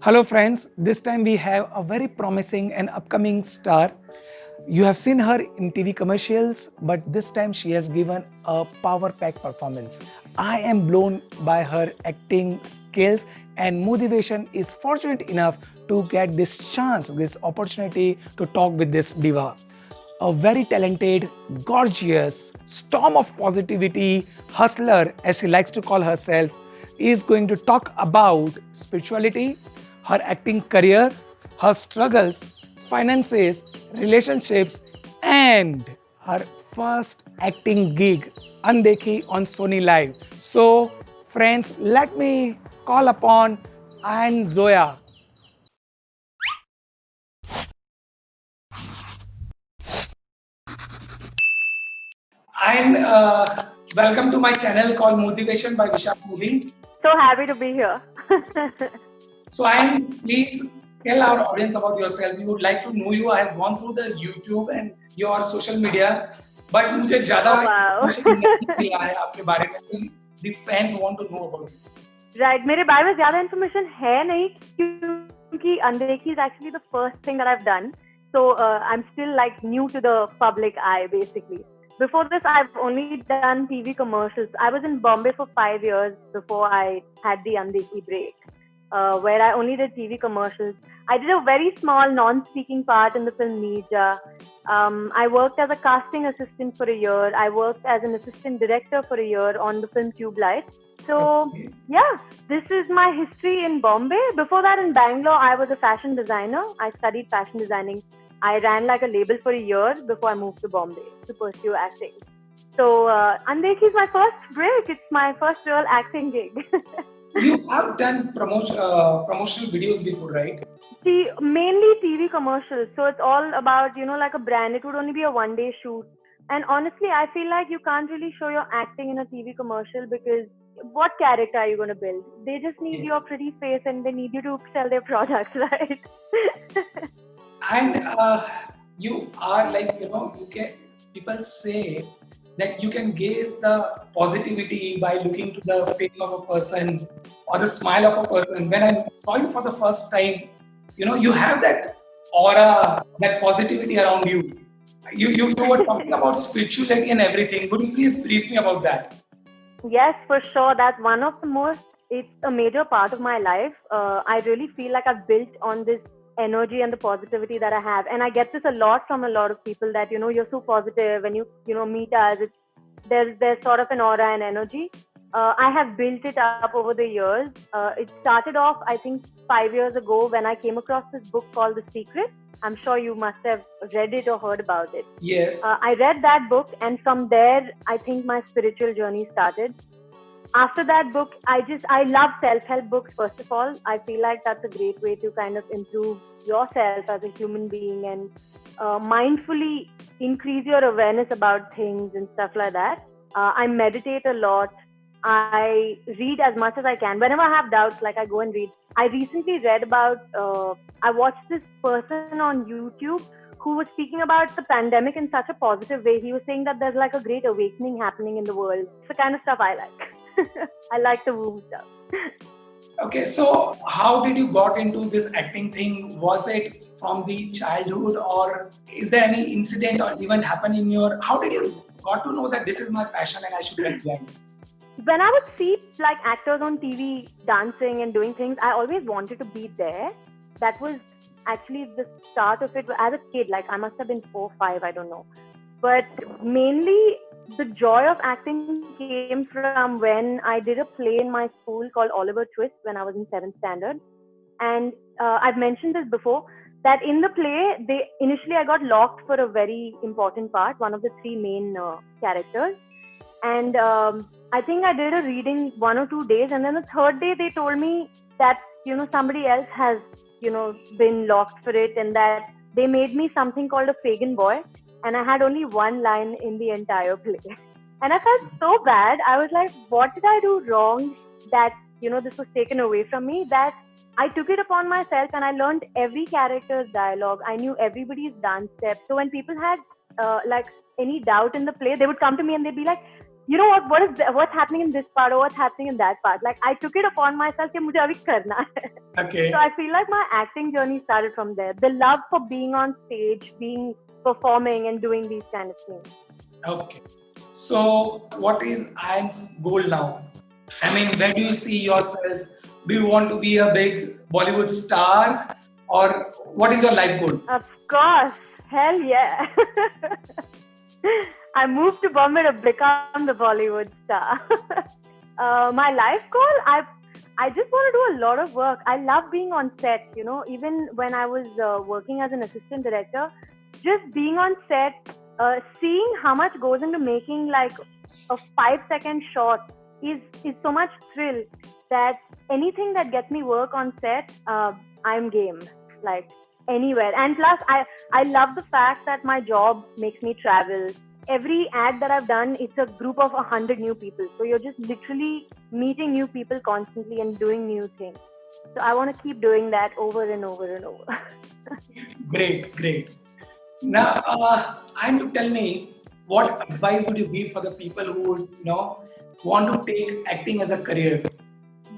Hello, friends. This time we have a very promising and upcoming star. You have seen her in TV commercials, but this time she has given a power pack performance. I am blown by her acting skills, and motivation is fortunate enough to get this chance, this opportunity to talk with this diva. A very talented, gorgeous, storm of positivity, hustler, as she likes to call herself, is going to talk about spirituality, her acting career, her struggles, finances, relationships, and her first acting gig, Andekhi on Sony Live. So, friends, let me call upon Anne Zoya. And welcome to my channel called Motivation by Vishal Movie. So happy to be here. So, and please tell our audience about yourself. We would like to know you. I have gone through the YouTube and your social media, but मुझे ज़्यादा Oh, wow. नहीं मिला है आपके बारे में. The fans want to know about you. Right, मेरे बारे में ज़्यादा information है नहीं क्योंकि अनदेखी is actually the first thing that I've done. So I'm still like new to the public eye basically. Before this, I've only done TV commercials. I was in Bombay for 5 years before I had the Andekhi break, where I only did TV commercials. I did a very small non-speaking part in the film Neerja. I worked as a casting assistant for a year. I worked as an assistant director for a year on the film Tube Light. So, Okay. yeah, this is my history in Bombay. Before that, in Bangalore, I was a fashion designer. I studied fashion designing. I ran like a label for a year before I moved to Bombay to pursue acting. So, Andekhi is my first break. It's my first real acting gig. You have done promotional videos before, right? See, mainly TV commercials. So it's all about, like a brand. It would only be a one-day shoot. And honestly, I feel like you can't really show your acting in a TV commercial because what character are you going to build? They just need Yes. your pretty face and they need you to sell their products, right? And you are like, you can, people say that you can gauge the positivity by looking to the face of a person or the smile of a person. When I saw you for the first time, you have that aura, that positivity around you. You were talking about spirituality and everything. Would you please brief me about that? Yes, for sure. That's one of the most, it's a major part of my life. I really feel like I've built on this energy and the positivity that I have. And I get this a lot from a lot of people that, you're so positive when you meet us. There's sort of an aura and energy. I have built it up over the years. It started off, I think, 5 years ago when I came across this book called The Secret. I'm sure you must have read it or heard about it. Yes. I read that book, and from there, I think my spiritual journey started. After that book, I love self-help books. First of all, I feel like that's a great way to kind of improve yourself as a human being and mindfully increase your awareness about things and stuff like that. I meditate a lot. I read as much as I can. Whenever I have doubts, like I go and read. I recently read about, I watched this person on YouTube who was speaking about the pandemic in such a positive way. He was saying that there's like a great awakening happening in the world. It's the kind of stuff I like. I like the woo stuff. Okay, so how did you got into this acting thing? Was it from the childhood, or is there any incident or event happen in your? How did you got to know that this is my passion and I should get behind it? When I would see like actors on TV dancing and doing things, I always wanted to be there. That was actually the start of it as a kid. Like I must have been 4, 5, I don't know. But mainly the joy of acting came from when I did a play in my school called Oliver Twist when I was in 7th standard. And I've mentioned this before that in the play, initially I got locked for a very important part, one of the three main characters. And I think I did a reading 1 or 2 days, and then the third day they told me that somebody else has been locked for it, and that they made me something called a Fagin boy, and I had only one line in the entire play, and I felt so bad. I was like, what did I do wrong that this was taken away from me? That I took it upon myself and I learned every character's dialogue. I knew everybody's dance steps. So when people had like any doubt in the play, they would come to me and they'd be like, you know what's happening in this part or what's happening in that part. Like I took it upon myself कि मुझे अभी करना है. Okay. So I feel like my acting journey started from there. The love for being on stage, performing and doing these kind of things. Okay. So what is Ayan's goal now? I mean, where do you see yourself? Do you want to be a big Bollywood star, or what is your life goal? Of course, hell yeah. I moved to Bombay to become the Bollywood star. My life goal, I just want to do a lot of work. I love being on set, you know, even when I was working as an assistant director, just being on set, seeing how much goes into making like a 5-second shot is so much thrill that anything that gets me work on set, I'm game, like anywhere. And plus, I love the fact that my job makes me travel. Every ad that I've done, it's a group of 100 new people. So you're just literally meeting new people constantly and doing new things. So I want to keep doing that over and over and over. Great. Now, and to tell me, what advice would you give for the people who would, want to take acting as a career?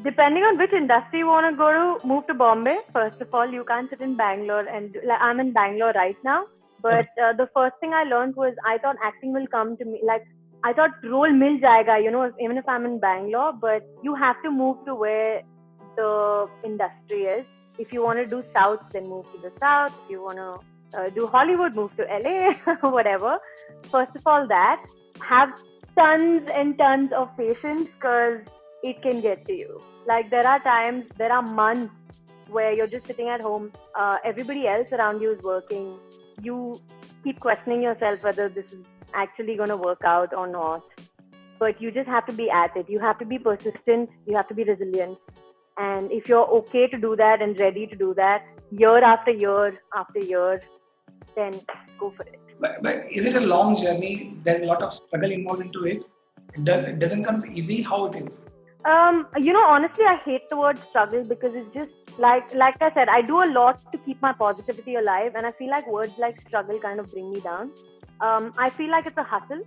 Depending on which industry you want to go to, move to Bombay. First of all, you can't sit in Bangalore, and like, I'm in Bangalore right now. But the first thing I learned was I thought acting will come to me. Like I thought role mil jayega, even if I'm in Bangalore. But you have to move to where the industry is. If you want to do South, then move to the South. If you want to do Hollywood, move to LA, whatever. First of all, that have tons and tons of patience because it can get to you. Like there are months where you're just sitting at home. Everybody else around you is working. You keep questioning yourself whether this is actually going to work out or not. But you just have to be at it. You have to be persistent. You have to be resilient. And if you're okay to do that and ready to do that year after year after year, then go for it. But is it a long journey? There's a lot of struggle involved into it. It doesn't come easy. How it is? Honestly, I hate the word struggle because it's just like I said, I do a lot to keep my positivity alive, and I feel like words like struggle kind of bring me down. I feel like it's a hustle,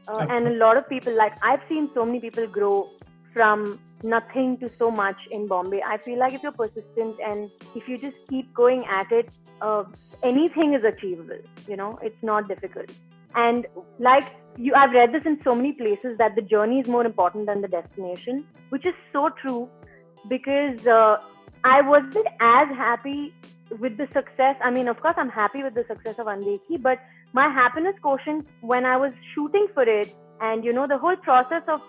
and a lot of people, like I've seen so many people grow from nothing to so much in Bombay. I feel like if you're persistent and if you just keep going at it, anything is achievable. It's not difficult. And I've read this in so many places that the journey is more important than the destination, which is so true because I wasn't as happy with the success. I mean, of course, I'm happy with the success of Andekhi, but my happiness quotient when I was shooting for it and, the whole process of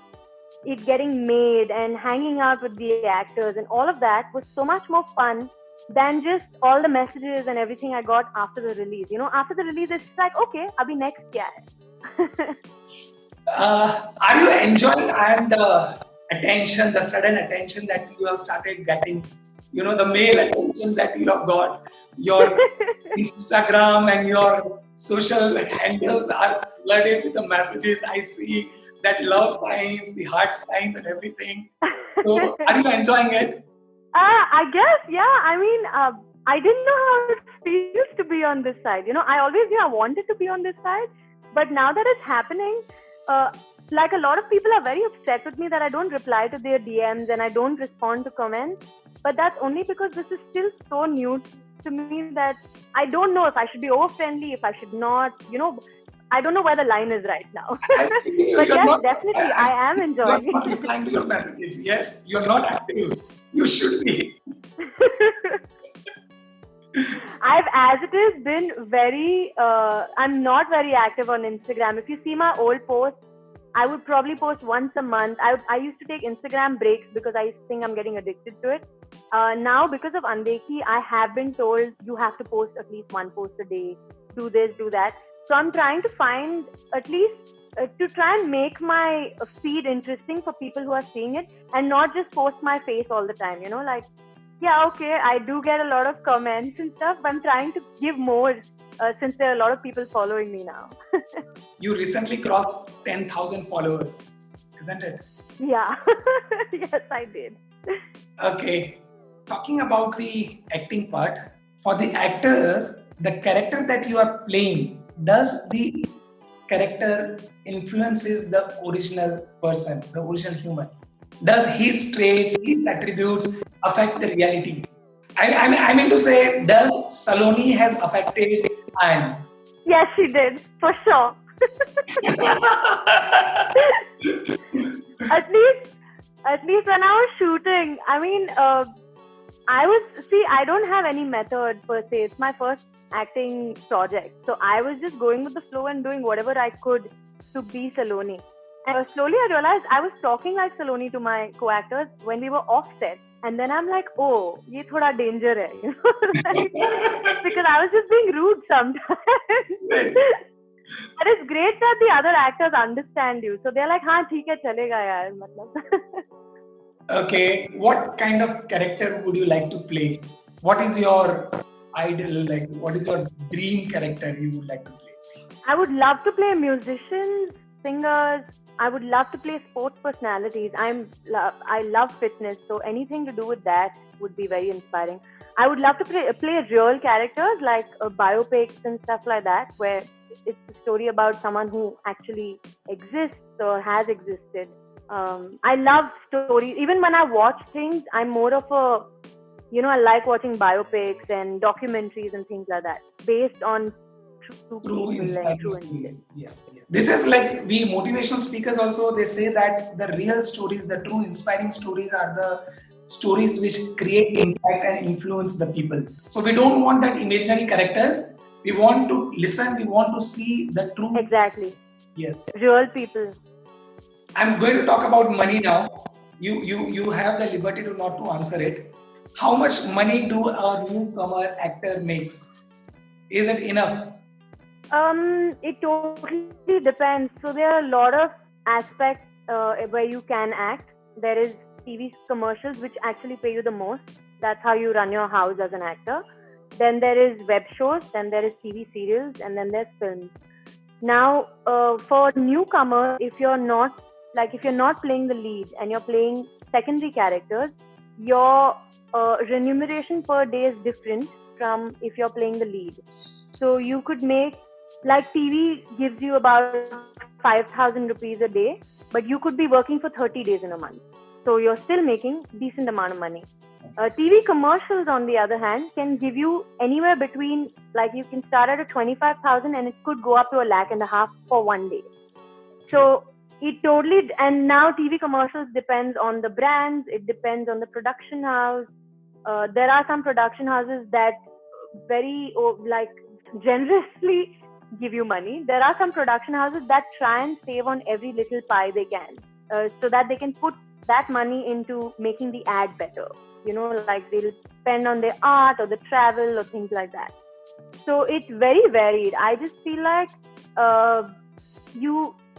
it getting made and hanging out with the actors and all of that was so much more fun than just all the messages and everything I got after the release. After the release, it's like, okay, abhi next kya hai? Are you enjoying the attention, the sudden attention that you have started getting? The male attention that you have got. Your Instagram and your social handles are flooded with the messages. I see that love signs, the heart signs and everything. So are you enjoying it? I guess, yeah. I mean, I didn't know how it feels to be on this side. I always knew I wanted to be on this side. But now that it's happening, like a lot of people are very upset with me that I don't reply to their DMs and I don't respond to comments. But that's only because this is still so new to me that I don't know if I should be over-friendly, if I should not, I don't know where the line is right now. But yes, definitely, I am enjoying it. You're not replying to your messages. Yes, you're not active. You should be. I've, as it is, been I'm not very active on Instagram. If you see my old posts, I would probably post once a month. I used to take Instagram breaks because I think I'm getting addicted to it. Now, because of Andekhi, I have been told you have to post at least one post a day. Do this, do that. So I'm trying to find at least to try and make my feed interesting for people who are seeing it and not just post my face all the time. Yeah, okay, I do get a lot of comments and stuff, but I'm trying to give more since there are a lot of people following me now. You recently crossed 10,000 followers, isn't it? Yeah, yes, I did. Okay, talking about the acting part, for the actors, the character that you are playing, does the character influences the original person, the original human? Does his traits, his attributes affect the reality? I mean to say, does Saloni has affected Anne? Yes, she did, for sure. At least when I was shooting, I mean, I don't have any method per se. It's my first acting project. So I was just going with the flow and doing whatever I could to be Saloni. And slowly I realized I was talking like Saloni to my co-actors when we were off set. And then I'm like, oh, ye thoda danger hai. You know? Because I was just being rude sometimes. But it's great that the other actors understand you. So they're like, हाँ ठीक है चलेगा यार मतलब. Okay, what kind of character would you like to play? What is your ideal, like, what is your dream character you would like to play? I would love to play musicians, singers. I would love to play sports personalities. I love fitness, so anything to do with that would be very inspiring. I would love to play real characters like biopics and stuff like that, where it's a story about someone who actually exists or has existed. I love stories. Even when I watch things, I'm more of a, I like watching biopics and documentaries and things like that, based on true inspiring true stories. Yes. This is like we motivational speakers also, they say that the real stories, the true inspiring stories are the stories which create impact and influence the people. So we don't want that imaginary characters. We want to listen, we want to see the true. Exactly. Yes. Real people. I'm going to talk about money now. You have the liberty to not to answer it. How much money do a newcomer actor makes? Is it enough? It totally depends. So there are a lot of aspects where you can act. There is TV commercials which actually pay you the most. That's how you run your house as an actor. Then there is web shows, then there is TV serials, and then there's films. Now, for newcomers, if you're not playing the lead and you're playing secondary characters, your remuneration per day is different from if you're playing the lead. So you could make, like TV gives you about 5,000 rupees a day, but you could be working for 30 days in a month. So you're still making decent amount of money. TV commercials, on the other hand, can give you anywhere between, like you can start at a 25,000 and it could go up to 1.5 lakh for one day. So it totally, and now TV commercials depends on the brands, it depends on the production house. There are some production houses that very generously give you money. There are some production houses that try and save on every little pie they can, so that they can put that money into making the ad better. Like they'll spend on their art or the travel or things like that. So it's very varied. I just feel like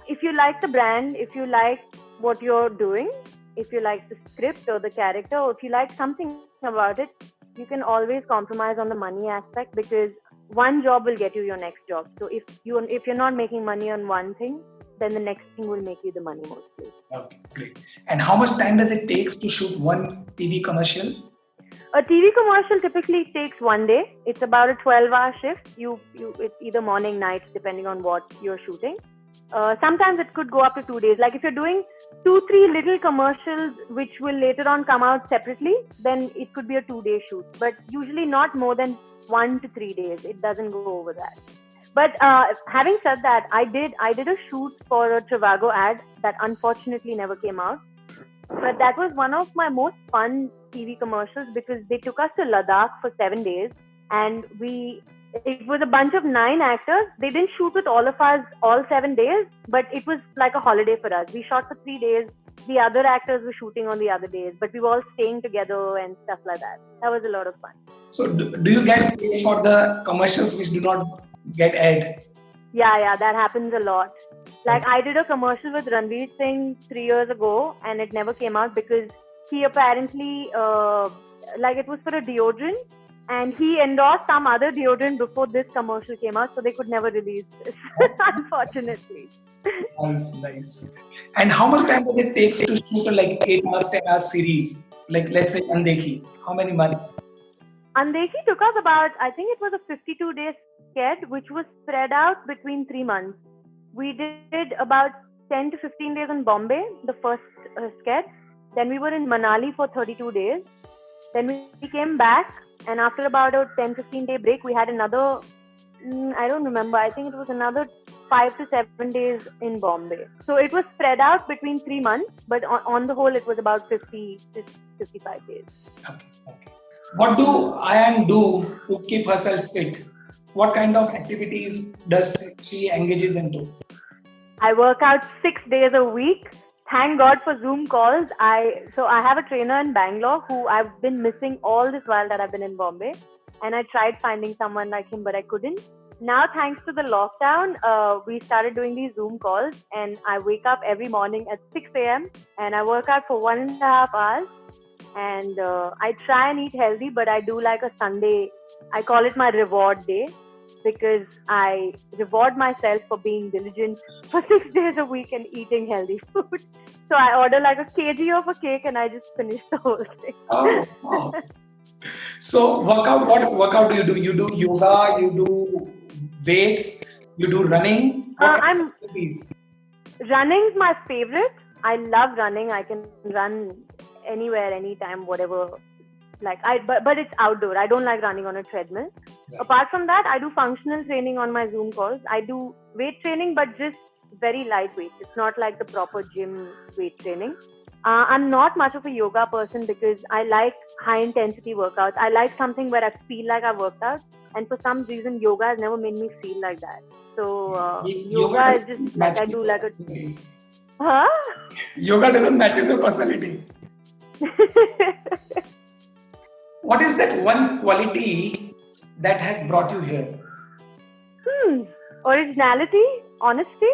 if you like the brand, if you like what you're doing, if you like the script or the character, or if you like something about it, you can always compromise on the money aspect, because one job will get you your next job. So if you're not making money on one thing, then the next thing will make you the money mostly. Okay, great. And how much time does it take to shoot one TV commercial? A TV commercial typically takes one day. It's about a 12-hour shift. It's either morning, night, depending on what you're shooting. Sometimes it could go up to 2 days. Like if you're doing 2-3 little commercials which will later on come out separately, then it could be a 2-day shoot. But usually not more than 1 to 3 days. It doesn't go over that. But having said that, I did a shoot for a Trivago ad that unfortunately never came out. But that was one of my most fun TV commercials, because they took us to Ladakh for 7 days, and it was a bunch of 9 actors. They didn't shoot with all of us all 7 days, but it was like a holiday for us. We shot for 3 days. The other actors were shooting on the other days, but we were all staying together and stuff like that. That was a lot of fun. So do you get paid for the commercials which do not get aired? Yeah, that happens a lot. Like I did a commercial with Ranveer Singh 3 years ago, and it never came out because he apparently, it was for a deodorant, and he endorsed some other deodorant before this commercial came out, so they could never release this, unfortunately. Nice. And how much time does it take to shoot a 8 hours, 10 hours series? Like let's say Andekhi. How many months? Andekhi took us about, I think it was a 52-day sketch, which was spread out between 3 months. We did about 10 to 15 days in Bombay, the first sketch. Then we were in Manali for 32 days. Then we came back, and after about a 10-15 day break, we had another, I don't remember, I think it was another 5 to 7 days in Bombay. So it was spread out between 3 months, but on the whole, it was about 50 to 55 days. Okay. Okay. What do Ayan do to keep herself fit? What kind of activities does she engages into? I work out 6 days a week. Thank God for Zoom calls. I have a trainer in Bangalore who I've been missing all this while that I've been in Bombay, and I tried finding someone like him, but I couldn't. Now, thanks to the lockdown, we started doing these Zoom calls, and I wake up every morning at 6 a.m. and I work out for 1.5 hours. And I try and eat healthy, but I do like a Sunday. I call it my reward day because I reward myself for being diligent for 6 days a week and eating healthy food. So I order like a kg of a cake and I just finish the whole thing. Oh, wow. So workout, what workout do you do? You do yoga, you do weights, you do running. What kind of activities? Running's my favorite. I love running. I can run anywhere, anytime, whatever. But it's outdoor. I don't like running on a treadmill. Right. Apart from that, I do functional training on my Zoom calls. I do weight training, but just very lightweight. It's not like the proper gym weight training. I'm not much of a yoga person because I like high intensity workouts. I like something where I feel like I worked out, and for some reason, yoga has never made me feel like that. So yoga is just like I do like a. Huh? Yoga doesn't match your personality. What is that one quality that has brought you here? Originality, honesty,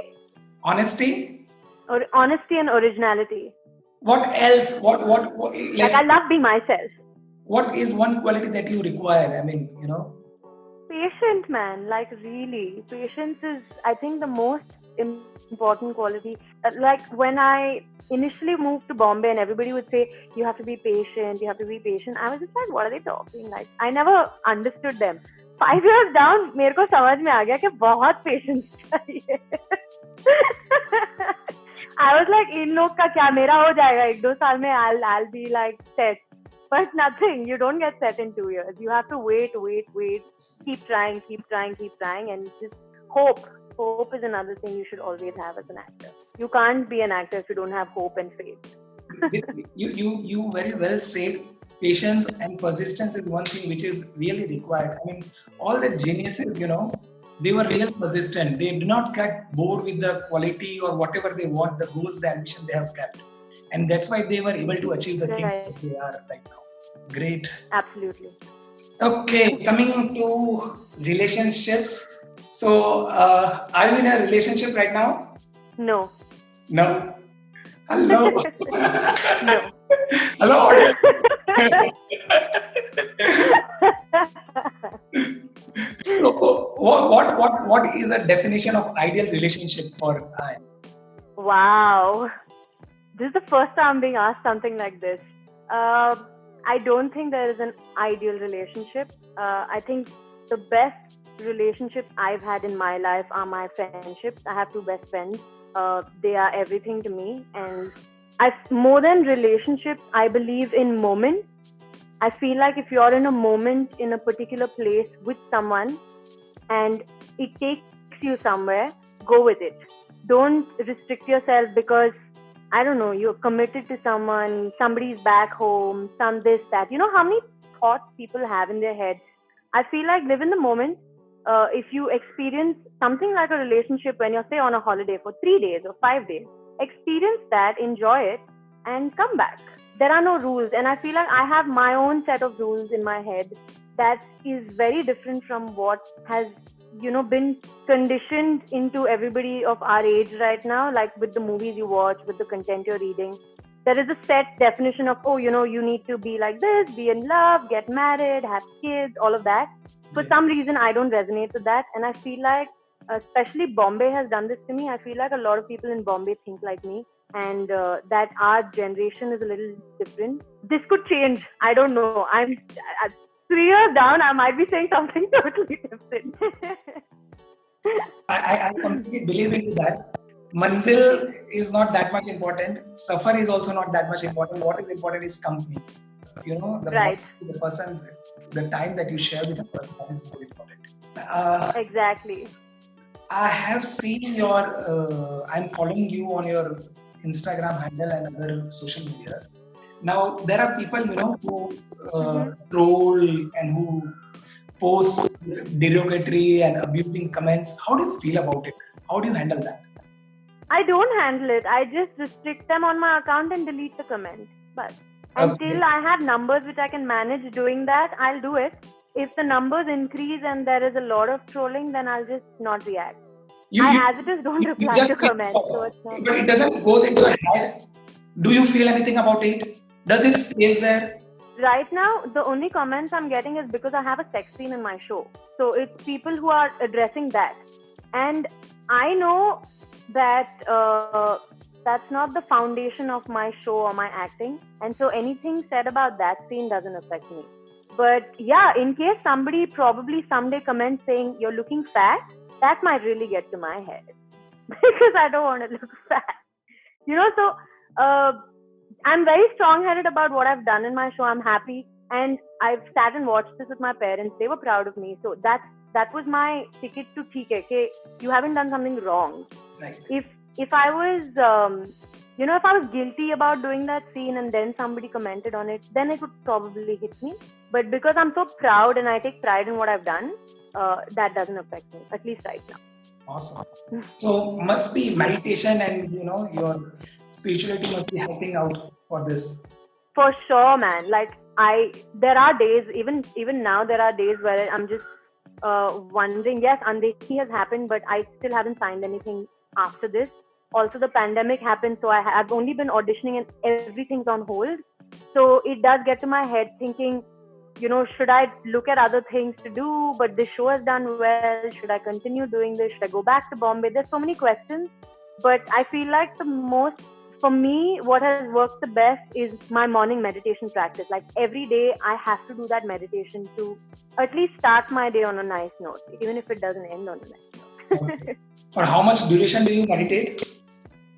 Honesty? or honesty and originality. What else? What Like I love being myself. what is one quality that you require? I mean, Patient, man. Like really, patience is, I think, the most important quality. Like when I initially moved to Bombay and everybody would say, you have to be patient, you have to be patient. I was just like, what are they talking like? I never understood them. 5 years down, मेरे को समझ में आ गया कि बहुत patience चाहिए. I was like, इन लोग का क्या, मेरा हो जाएगा 1-2 साल में, I'll be like set. But nothing. You don't get set in 2 years. You have to wait. Keep trying, and just hope. Hope is another thing you should always have as an actor. You can't be an actor if you don't have hope and faith. you very well said. Patience and persistence is one thing which is really required. I mean, all the geniuses, they were real persistent. They do not get bored with the quality or whatever they want, the goals, the ambition they have kept. And that's why they were able to achieve the things that they are right now. Great. Absolutely. Okay, coming to relationships. So, are you in a relationship right now? No. No. Hello. No. Hello, audience. So, what is a definition of ideal relationship for I? Wow. This is the first time I'm being asked something like this. I don't think there is an ideal relationship. I think the best relationships I've had in my life are my friendships. I have 2 best friends. They are everything to me. And more than relationships, I believe in moments. I feel like if you're in a moment in a particular place with someone and it takes you somewhere, go with it. Don't restrict yourself because, I don't know, you're committed to someone, somebody's back home, some this, that. You know how many thoughts people have in their head? I feel like live in the moment. If you experience something like a relationship when you're, say, on a holiday for 3 days or 5 days, experience that, enjoy it, and come back. There are no rules. And I feel like I have my own set of rules in my head that is very different from what has been conditioned into everybody of our age right now, like with the movies you watch, with the content you're reading. There is a set definition of, you need to be like this, be in love, get married, have kids, all of that. For some reason, I don't resonate with that. And I feel like, especially Bombay has done this to me. I feel like a lot of people in Bombay think like me, and that our generation is a little different. This could change. I don't know. 3 years down, I might be saying something totally different. I completely believe into that. Manzil is not that much important. Safar is also not that much important. What is important is company. The Right. the person, the time that you share with the person, that is more important. Uh, Exactly. I have seen your. I'm following you on your Instagram handle and other social medias. Now there are people who Hmm. troll and who post derogatory and abusing comments. How do you feel about it? How do you handle that? I don't handle it. I just restrict them on my account and delete the comment. But Okay. until I have numbers which I can manage doing that, I'll do it. If the numbers increase and there is a lot of trolling, then I'll just not react. You I, you, as it is, don't you reply just to think comments, so about it's not. it, but it doesn't goes into your head. Do you feel anything about it? Does it stays there? Right now, the only comments I'm getting is because I have a sex scene in my show. So it's people who are addressing that. And I know that that's not the foundation of my show or my acting. And so anything said about that scene doesn't affect me. But yeah, in case somebody probably someday comments saying you're looking fat, that might really get to my head because I don't want to look fat. So uh, I'm very strong-headed about what I've done in my show. I'm happy, and I've sat and watched this with my parents. They were proud of me, so that was my ticket to TK. Okay, you haven't done something wrong. Right. If I was, if I was guilty about doing that scene and then somebody commented on it, then it would probably hit me. But because I'm so proud and I take pride in what I've done, that doesn't affect me, at least right now. Awesome. So must be meditation and your spirituality must be helping out for this. For sure, man. Like there are days, even now, there are days where I'm just wondering. Yes, Andeki has happened, but I still haven't signed anything after this. Also, the pandemic happened, so I've only been auditioning and everything's on hold. So it does get to my head thinking, should I look at other things to do? But this show has done well. Should I continue doing this? Should I go back to Bombay? There's so many questions. But I feel like for me, what has worked the best is my morning meditation practice. Like every day, I have to do that meditation to at least start my day on a nice note, even if it doesn't end on a nice note. Okay. For how much duration do you meditate?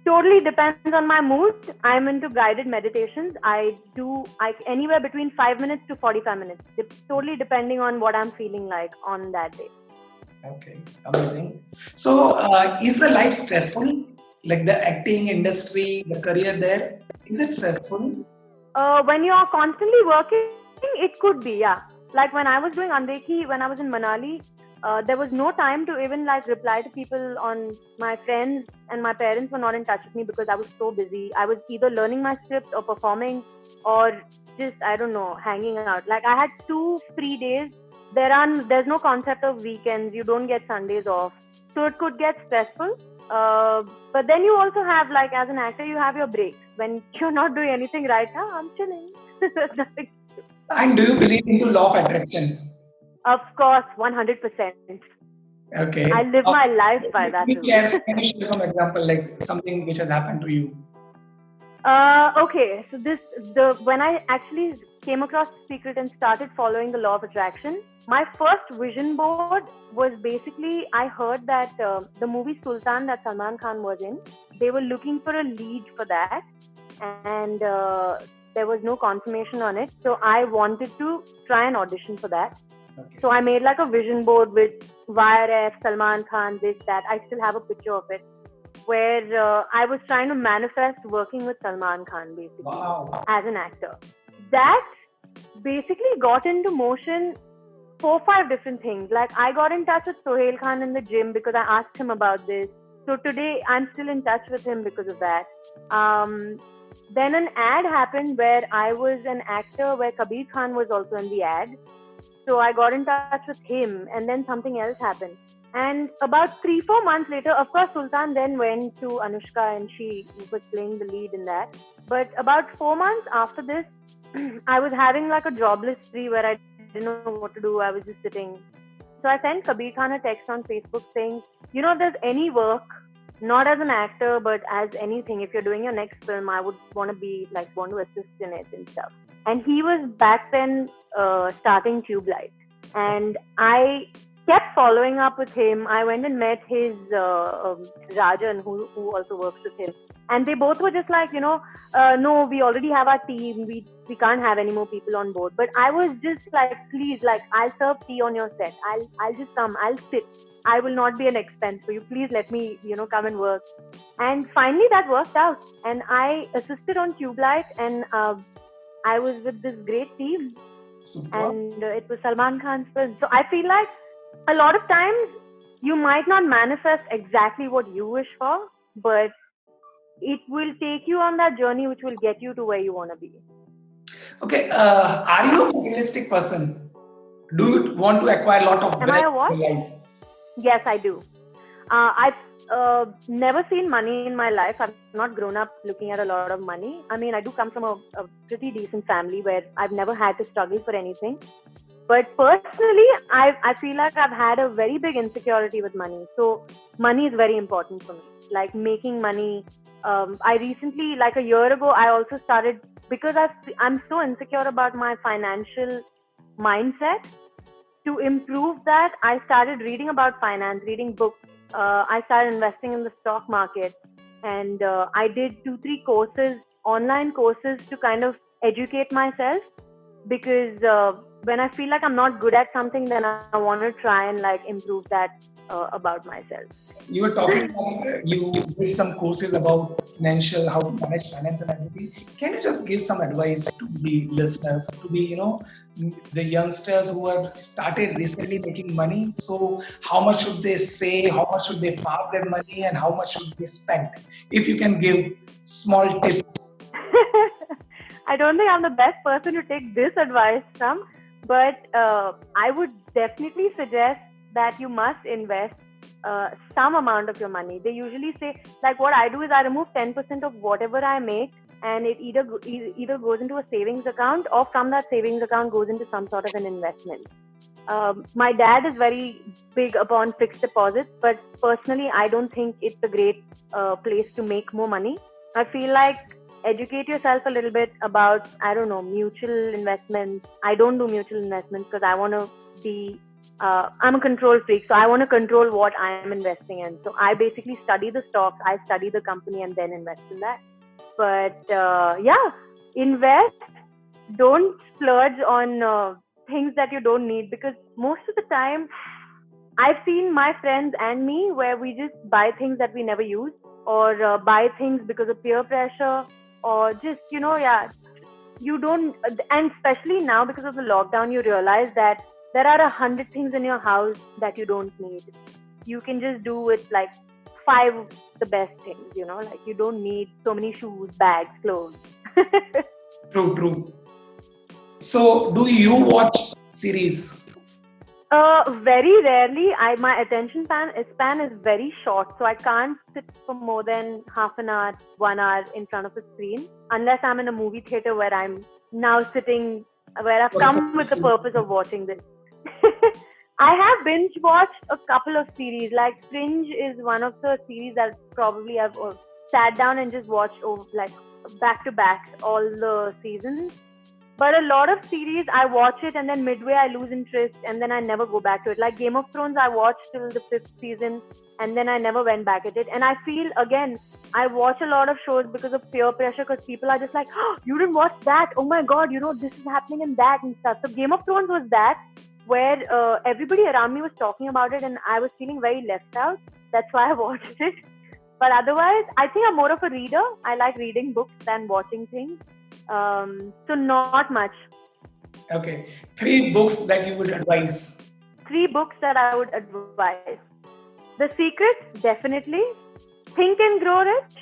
Totally depends on my mood. I'm into guided meditations. I do anywhere between 5 minutes to 45 minutes. Totally depending on what I'm feeling like on that day. Okay, amazing. So, is the life stressful? Like the acting industry, the career there, is it stressful? When you are constantly working, it could be, yeah. Like when I was doing Andeki, when I was in Manali, there was no time to even reply to people on my friends, and my parents were not in touch with me because I was so busy. I was either learning my script or performing or just, I don't know, hanging out. Like I had 2 free days. There's no concept of weekends. You don't get Sundays off. So it could get stressful. But then you also have, as an actor, you have your breaks. When you're not doing anything right now, I'm chilling. Nothing. And do you believe into law of attraction? Of course, 100%. Okay. I live my life by that rule. Can you share some example, like something which has happened to you? Okay, so when I actually came across The Secret and started following the law of attraction, my first vision board was basically, I heard that the movie Sultan that Salman Khan was in, they were looking for a lead for that, and there was no confirmation on it. So I wanted to try and audition for that. Okay. So I made a vision board with YRF, Salman Khan, this, that. I still have a picture of it, where I was trying to manifest working with Salman Khan, basically, Wow. as an actor. That basically got into motion 4-5 different things. Like I got in touch with Sohail Khan in the gym because I asked him about this. So today I'm still in touch with him because of that. Then an ad happened where I was an actor where Kabir Khan was also in the ad. So I got in touch with him, and then something else happened. And about 3-4 months later, of course, Sultan then went to Anushka and she was playing the lead in that. But about 4 months after this, I was having a jobless spree where I didn't know what to do. I was just sitting. So I sent Kabir Khan a text on Facebook saying, if there's any work, not as an actor, but as anything, if you're doing your next film, I would want to assist in it and stuff. And he was back then starting Tube Light. And I kept following up with him. I went and met his Rajan, who also works with him. And they both were just like, no, we already have our team. We can't have any more people on board. But I was just like, please, like, I'll serve tea on your set. I'll just come. I'll sit. I will not be an expense for you. Please let me, come and work. And finally that worked out. And I assisted on Tubelight, and I was with this great team. Super. And it was Salman Khan's film. So I feel like a lot of times you might not manifest exactly what you wish for, but it will take you on that journey which will get you to where you want to be. Okay, are you a materialistic person? Do you want to acquire a lot of Am I a what? in your life? Yes, I do. I've never seen money in my life. I've not grown up looking at a lot of money. I mean, I do come from a pretty decent family where I've never had to struggle for anything. But personally, I feel like I've had a very big insecurity with money. So money is very important for me. Like making money. I recently, like a year ago, I also started, because I'm so insecure about my financial mindset. To improve that, I started reading about finance, reading books. I started investing in the stock market, and I did 2-3 courses, online courses, to kind of educate myself, because when I feel like I'm not good at something, then I want to try and like improve that about myself. You were talking about you did some courses about financial, how to manage finance and everything. Can you just give some advice to the listeners, to the youngsters who have started recently making money? So how much should they save? How much should they park their money? And how much should they spend? If you can give small tips. I don't think I'm the best person to take this advice from, but I would definitely suggest that you must invest some amount of your money. They usually say, like, what I do is I remove 10% of whatever I make, and it either goes into a savings account, or from that savings account goes into some sort of an investment. My dad is very big upon fixed deposits, but personally, I don't think it's a great place to make more money. I feel like educate yourself a little bit about, I don't know, mutual investments. I don't do mutual investments because I want to be, I'm a control freak. So I want to control what I am investing in. So I basically study the stocks, I study the company, and then invest in that. But yeah, invest. Don't splurge on things that you don't need, because most of the time I've seen my friends and me where we just buy things that we never use, or buy things because of peer pressure, or just, you don't, and especially now because of the lockdown, you realize that there are 100 things in your house that you don't need. You can just do with like 5 of the best things, like you don't need so many shoes, bags, clothes. True. So do you watch series? Very rarely. My attention span is very short, so I can't sit for more than half an hour, 1 hour in front of a screen, unless I'm in a movie theater where I'm now sitting, where I've come with the purpose of watching this. I have binge watched a couple of series. Like Fringe is one of the series that probably I've sat down and just watched like back to back all the seasons. But a lot of series, I watch it and then midway I lose interest and then I never go back to it. Like Game of Thrones, I watched till the 5th season and then I never went back at it. And I feel, again, I watch a lot of shows because of peer pressure, because people are just like, oh, you didn't watch that? Oh my God, this is happening and that and stuff. So Game of Thrones was that, where everybody around me was talking about it and I was feeling very left out. That's why I watched it. But otherwise, I think I'm more of a reader. I like reading books than watching things. So not much. Okay. 3 books that you would advise. 3 books that I would advise. The Secret, definitely. Think and Grow Rich,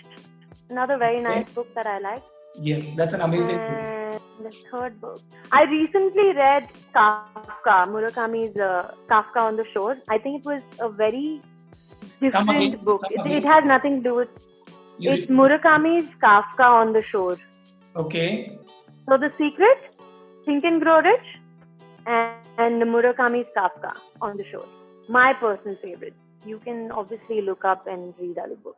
another very nice book that I like. Yes, that's an amazing book. And the 3rd book, I recently read Kafka, Murakami's Kafka on the Shore. I think it was a very different book. It has nothing to do with... It's Murakami's Kafka on the Shore. Okay. So The Secret, Think and Grow Rich, and Murakami's Kafka on the Shore. My personal favorite. You can obviously look up and read other books.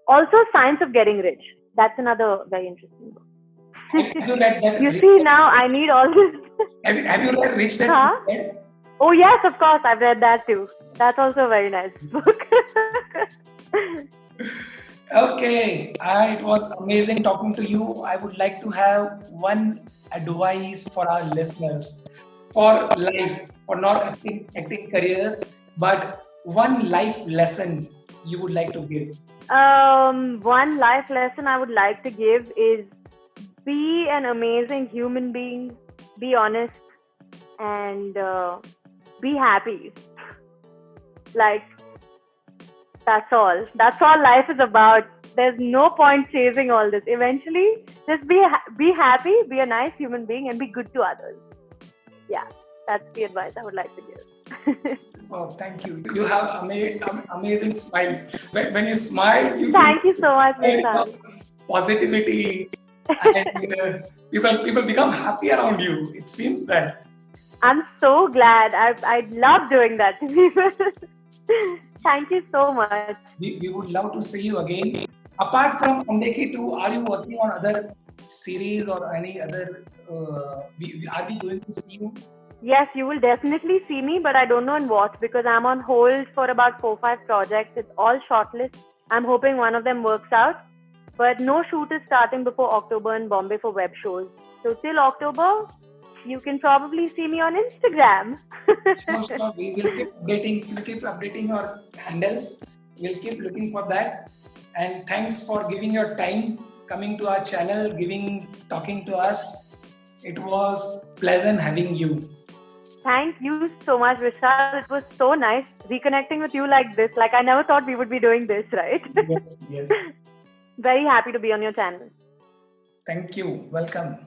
Also, Science of Getting Rich. That's another very interesting book. Have you read that? You see, now I need all this. Have you read Rich Dad? Oh yes, of course, I've read that too. That's also a very nice book. Okay, it was amazing talking to you. I would like to have one advice for our listeners for life, for not acting career, but one life lesson you would like to give. One life lesson I would like to give is be an amazing human being, be honest, and be happy. Like, that's all. That's all life is about. There's no point chasing all this. Eventually, just be happy, be a nice human being, and be good to others. Yeah, that's the advice I would like to give. Oh, thank you. You have amazing smile. When you smile, you Thank you so much, give Vishal. positivity, and people become happy around you. It seems that. I'm so glad. I love doing that to people. Thank you so much. We would love to see you again. Apart from Andeki 2, are you working on other series or any other? Are we going to see you? Yes, you will definitely see me, but I don't know in what because I'm on hold for about 4-5 projects. It's all shortlist. I'm hoping one of them works out. But no shoot is starting before October in Bombay for web shows. So till October, you can probably see me on Instagram. Sure. We will keep updating. We'll keep updating your handles. We'll keep looking for that. And thanks for giving your time, coming to our channel, talking to us. It was pleasant having you. Thank you so much, Vishal. It was so nice reconnecting with you like this. Like, I never thought we would be doing this, right? Yes. Very happy to be on your channel. Thank you. Welcome.